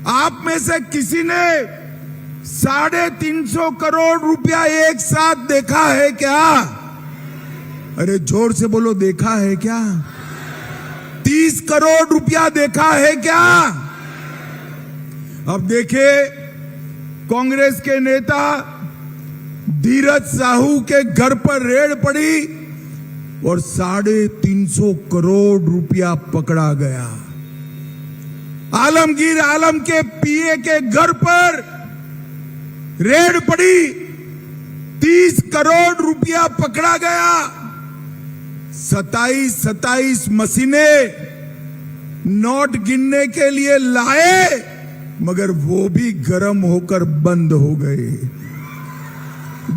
आप में से किसी ने 350 करोड़ रुपया एक साथ देखा है क्या? अरे जोर से बोलो, देखा है क्या? 30 करोड़ रुपया देखा है क्या? अब देखिए, कांग्रेस के नेता धीरज साहू के घर पर रेड पड़ी और 350 करोड़ रुपया पकड़ा गया। आलमगीर आलम के पीए के घर पर रेड पड़ी, 30 करोड़ रुपया पकड़ा गया। 27 मशीनें नोट गिनने के लिए लाए, मगर वो भी गर्म होकर बंद हो गए।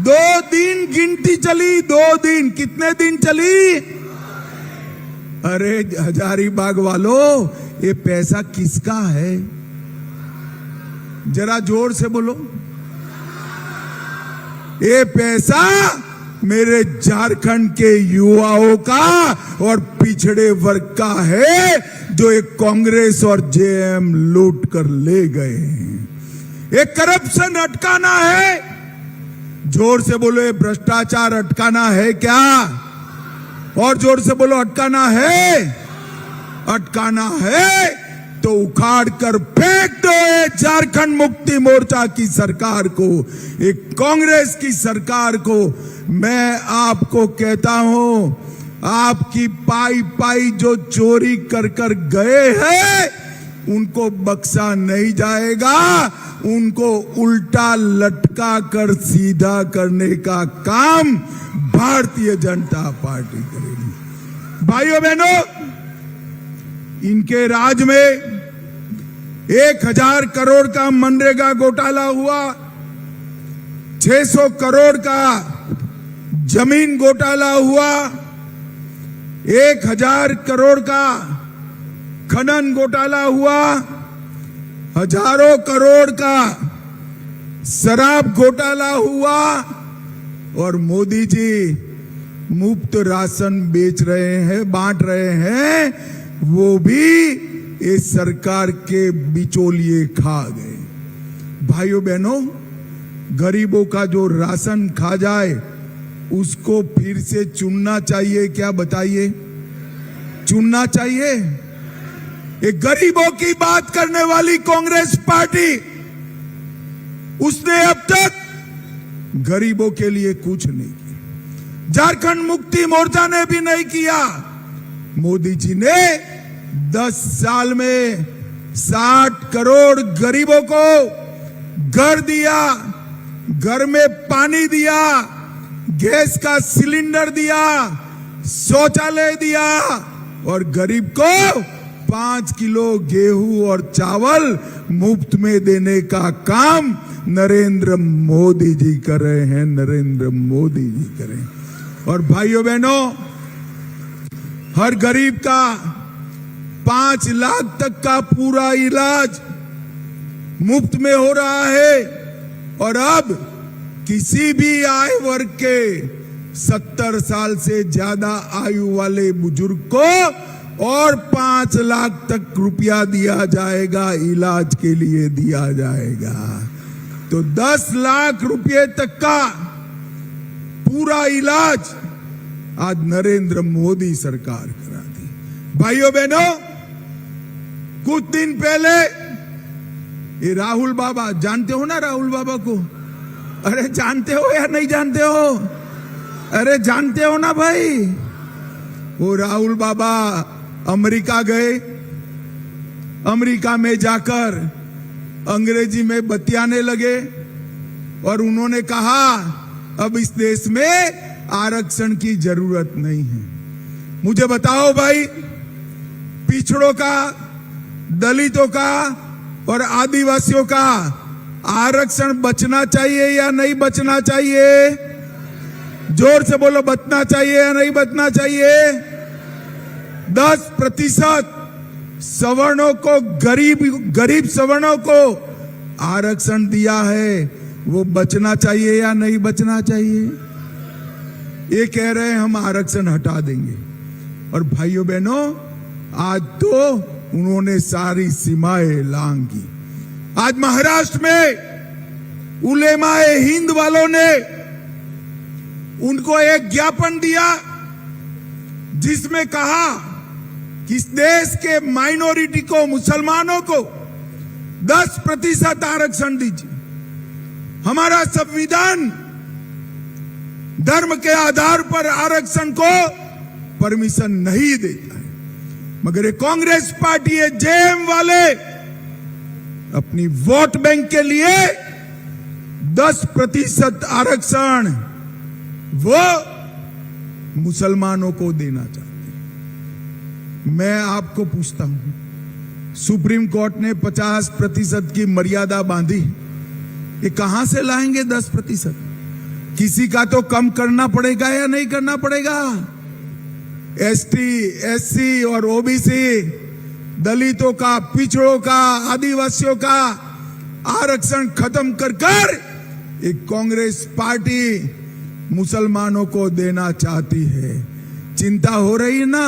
2 दिन गिनती चली, 2 दिन। कितने दिन चली? अरे हजारीबाग वालों, ये पैसा किसका है? जरा जोर से बोलो। ये पैसा मेरे झारखंड के युवाओं का और पिछड़े वर्ग का है, जो एक कांग्रेस और जेएम लूट कर ले गए। ये करप्शन अटकाना है। जोर से बोलो, ये भ्रष्टाचार अटकाना है क्या? और जोर से बोलो, अटकाना है। अटकाना है तो उखाड़ कर फेंक दो झारखंड मुक्ति मोर्चा की सरकार को, एक कांग्रेस की सरकार को। मैं आपको कहता हूं, आपकी पाई पाई जो चोरी कर कर गए हैं, उनको बख्शा नहीं जाएगा। उनको उल्टा लटका कर सीधा करने का काम भारतीय जनता पार्टी करेगी। भाइयों बहनों, इनके राज में 1000 करोड़ का मनरेगा घोटाला हुआ, 600 करोड़ का जमीन घोटाला हुआ, 1000 करोड़ का खनन घोटाला हुआ, हजारों करोड़ का शराब घोटाला हुआ, और मोदी जी मुफ्त राशन बेच रहे हैं, बांट रहे हैं, वो भी इस सरकार के बिचौलिए खा गए। भाइयों बहनों, गरीबों का जो राशन खा जाए उसको फिर से चुनना चाहिए क्या? बताइए, चुनना चाहिए? ये गरीबों की बात करने वाली कांग्रेस पार्टी, उसने अब तक गरीबों के लिए कुछ नहीं किया। झारखंड मुक्ति मोर्चा ने भी नहीं किया। मोदी जी ने 10 साल में 60 करोड़ गरीबों को घर दिया, घर में पानी दिया, गैस का सिलेंडर दिया, शौचालय दिया, और गरीब को 5 किलो गेहूं और चावल मुफ्त में देने का काम नरेंद्र मोदी जी कर रहे हैं। नरेंद्र मोदी जी कर रहे हैं। और भाइयों बहनों, हर गरीब का 5 लाख तक का पूरा इलाज मुफ्त में हो रहा है। और अब किसी भी आय वर्ग के 70 साल से ज्यादा आयु वाले बुजुर्ग को और 5 लाख तक रुपया दिया जाएगा, इलाज के लिए दिया जाएगा। तो 10 लाख रुपए तक का पूरा इलाज आज नरेंद्र मोदी सरकार करा दी। भाइयों बहनों, कुछ दिन पहले ये राहुल बाबा, जानते हो ना राहुल बाबा को? अरे जानते हो या नहीं जानते हो? अरे जानते हो ना भाई? वो राहुल बाबा अमेरिका गए, अमेरिका में जाकर अंग्रेजी में बतियाने लगे और उन्होंने कहा अब इस देश में आरक्षण की जरूरत नहीं है। मुझे बताओ भाई, पिछड़ों का, दलितों का और आदिवासियों का आरक्षण बचना चाहिए या नहीं बचना चाहिए? जोर से बोलो, बचना चाहिए या नहीं बचना चाहिए? 10% सवर्णों को, गरीब सवर्णों को आरक्षण दिया है, वो बचना चाहिए या नहीं बचना चाहिए? ये कह रहे हैं हम आरक्षण हटा देंगे। और भाइयों बहनों, आज तो उन्होंने सारी सीमाएं लांघी। आज महाराष्ट्र में उलेमाए हिंद वालों ने उनको एक ज्ञापन दिया जिसमें कहा कि इस देश के माइनॉरिटी को, मुसलमानों को 10% आरक्षण दीजिए। हमारा संविधान धर्म के आधार पर आरक्षण को परमिशन नहीं देता है, मगर ये कांग्रेस पार्टी, ये जेएम वाले अपनी वोट बैंक के लिए 10% आरक्षण वो मुसलमानों को देना चाहते हैं। मैं आपको पूछता हूं, सुप्रीम कोर्ट ने 50% की मर्यादा बांधी, ये कहां से लाएंगे 10%? किसी का तो कम करना पड़ेगा या नहीं करना पड़ेगा? एसटी, एससी और ओबीसी, दलितों का, पिछड़ों का, आदिवासियों का आरक्षण खत्म कर कर एक कांग्रेस पार्टी मुसलमानों को देना चाहती है। चिंता हो रही है ना?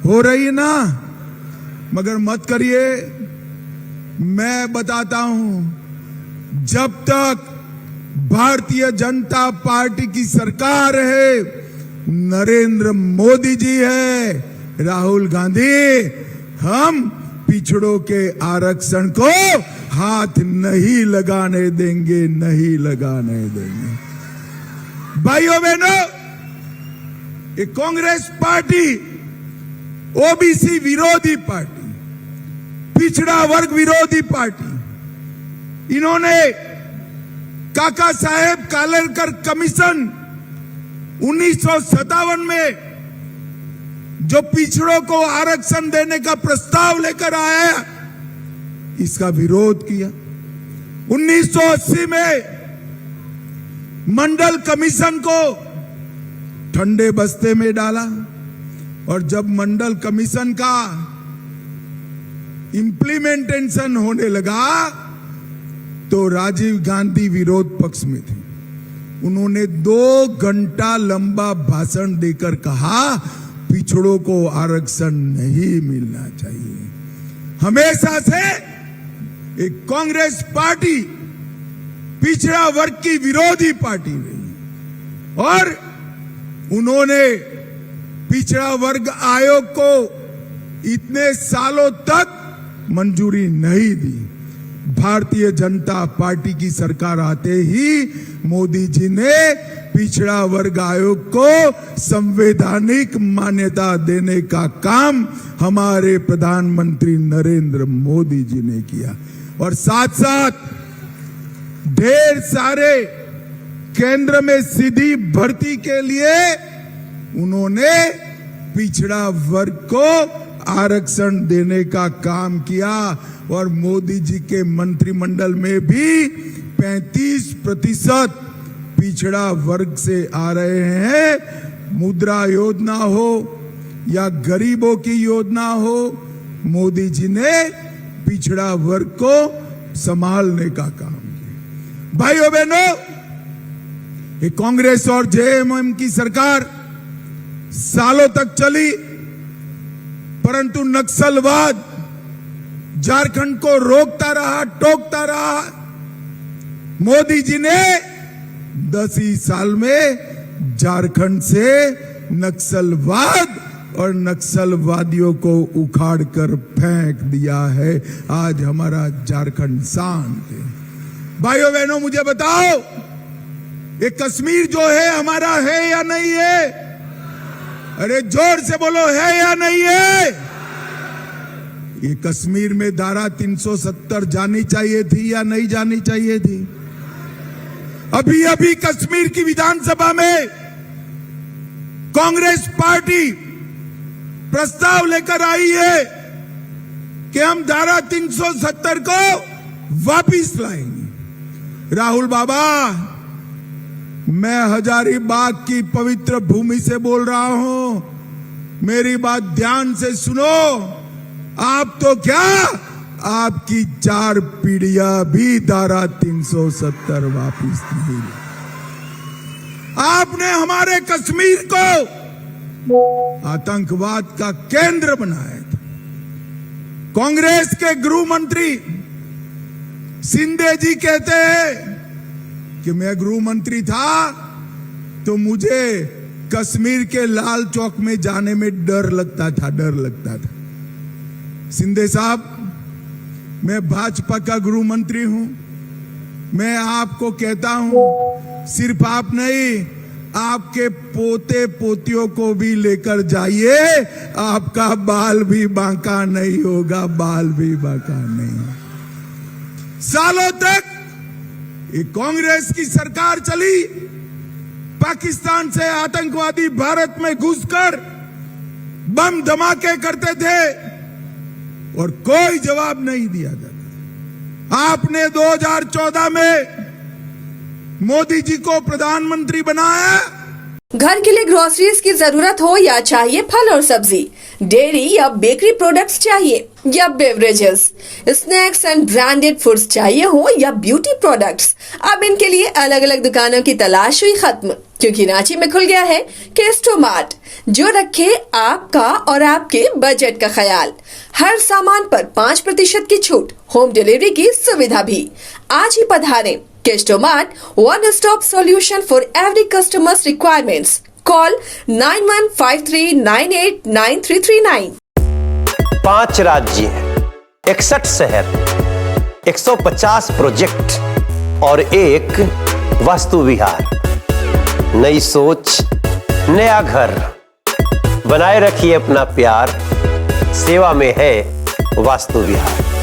हो रही है ना? मगर मत करिए, मैं बताता हूं, जब तक भारतीय जनता पार्टी की सरकार है, नरेंद्र मोदी जी है, राहुल गांधी, हम पिछड़ों के आरक्षण को हाथ नहीं लगाने देंगे, नहीं लगाने देंगे। भाइयों बहनों, ये कांग्रेस पार्टी ओबीसी विरोधी पार्टी, पिछड़ा वर्ग विरोधी पार्टी, इन्होंने काका साहेब कालेलकर कमीशन 1957 में जो पिछड़ों को आरक्षण देने का प्रस्ताव लेकर आया, इसका विरोध किया। 1980 में मंडल कमीशन को ठंडे बस्ते में डाला, और जब मंडल कमीशन का इंप्लीमेंटेशन होने लगा तो राजीव गांधी विरोध पक्ष में थे। उन्होंने 2 घंटा लंबा भाषण देकर कहा, पिछड़ों को आरक्षण नहीं मिलना चाहिए। हमेशा से एक कांग्रेस पार्टी पिछड़ा वर्ग की विरोधी पार्टी रही, और उन्होंने पिछड़ा वर्ग आयोग को इतने सालों तक मंजूरी नहीं दी। भारतीय जनता पार्टी की सरकार आते ही मोदी जी ने पिछड़ा वर्ग आयोग को संवैधानिक मान्यता देने का काम हमारे प्रधानमंत्री नरेंद्र मोदी जी ने किया, और साथ साथ ढेर सारे केंद्र में सीधी भर्ती के लिए उन्होंने पिछड़ा वर्ग को आरक्षण देने का काम किया, और मोदी जी के मंत्रिमंडल में भी 35% पिछड़ा वर्ग से आ रहे हैं। मुद्रा योजना हो या गरीबों की योजना हो, मोदी जी ने पिछड़ा वर्ग को संभालने का काम किया। भाइयों बहनों, ये कांग्रेस और जेएमएम की सरकार सालों तक चली, परंतु नक्सलवाद झारखंड को रोकता रहा, टोकता रहा। मोदी जी ने 10 ही साल में झारखंड से नक्सलवाद और नक्सलवादियों को उखाड़ कर फेंक दिया है। आज हमारा झारखंड शांत है। भाइयों बहनों, मुझे बताओ, ये कश्मीर जो है हमारा है या नहीं है? अरे जोर से बोलो, है या नहीं है? ये कश्मीर में धारा 370 जानी चाहिए थी या नहीं जानी चाहिए थी? अभी अभी कश्मीर की विधानसभा में कांग्रेस पार्टी प्रस्ताव लेकर आई है कि हम धारा 370 को वापिस लाएंगे। राहुल बाबा, मैं हजारीबाग की पवित्र भूमि से बोल रहा हूं, मेरी बात ध्यान से सुनो। आप तो क्या, आपकी 4 पीढ़ियां भी धारा 370 वापिस नहीं। आपने हमारे कश्मीर को आतंकवाद का केंद्र बनाया था। कांग्रेस के गृह मंत्री शिंदे जी कहते हैं कि मैं गृह मंत्री था तो मुझे कश्मीर के लाल चौक में जाने में डर लगता था। शिंदे साहब, मैं भाजपा का गृह मंत्री हूं। मैं आपको कहता हूं, सिर्फ आप नहीं, आपके पोते पोतियों को भी लेकर जाइए, आपका बाल भी बांका नहीं होगा, बाल भी बांका नहीं। सालों तक ये कांग्रेस की सरकार चली, पाकिस्तान से आतंकवादी भारत में घुसकर बम धमाके करते थे और कोई जवाब नहीं दिया जाता। आपने 2014 में मोदी जी को प्रधानमंत्री बनाया। घर के लिए ग्रोसरीज की जरूरत हो या चाहिए फल और सब्जी, डेयरी या बेकरी प्रोडक्ट्स चाहिए या beverages, snacks and branded foods चाहिए हो या ब्यूटी प्रोडक्ट्स, अब इनके लिए अलग अलग दुकानों की तलाश हुई खत्म, क्योंकि रांची में खुल गया है केस्टो मार्ट, जो रखे आपका और आपके बजट का ख्याल। हर सामान पर 5% की छूट, होम डिलीवरी की सुविधा भी। आज ही पधारें Kesto mart, one stop solution for every customer's requirements. Call 9153989339. 5 राज्य, 61 शहर, 150 प्रोजेक्ट और एक वास्तु विहार। नई सोच, नया घर, बनाए रखिए अपना प्यार, सेवा में है वास्तु विहार।